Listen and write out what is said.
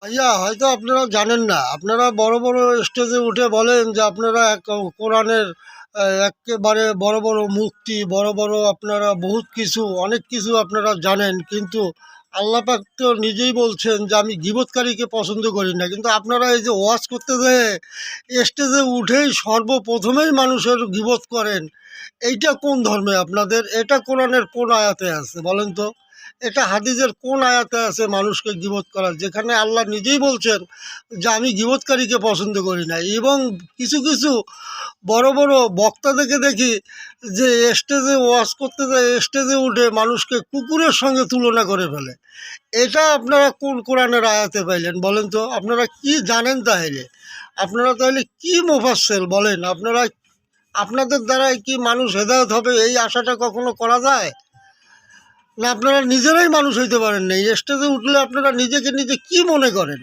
ভাইয়া হয়তো আপনারা জানেন না। আপনারা বড় বড় স্টেজে উঠে বলেন যে আপনারা কোরআনের এক্কেবারে বড় বড় মুফতি, বড় বড় আপনারা বহুত কিছু, অনেক কিছু আপনারা জানেন। কিন্তু আল্লাহ পাক তো নিজেই বলছেন যে আমি গীবতকারীকে পছন্দ করি না। কিন্তু আপনারা এই যে ওয়াজ করতে যেয়ে স্টেজে উঠেই সর্বপ্রথমেই মানুষের গীবত করেন। এইটা কোন ধর্মে আপনাদের? এটা কোরআনের কোন আয়াতে আছে বলেন তো? এটা হাদিসের কোন আয়াতে আছে মানুষকে গীবত করার? যেখানে আল্লাহ নিজেই বলছেন যে আমি গীবতকারীকে পছন্দ করি না। এবং কিছু কিছু বড় বড় বক্তাদেরকে দেখি যে স্টেজে ওয়াজ করতে যায়, স্টেজে উঠে মানুষকে কুকুরের সঙ্গে তুলনা করে ফেলে। এটা আপনারা কোন কোরআনের আয়াতে পাইলেন বলেন তো? আপনারা কি জানেন তাহলে? আপনারা তাহলে কি মুফাসসির বলেন? আপনাদের দ্বারাই কি মানুষ হেদায়েত হবে এই আশাটা কখনো করা যায়? না আপনারা নিজেরাই মানুষ হইতে পারেন নাই? স্টেজে উঠলে আপনারা নিজেকে নিজে কি মনে করেন?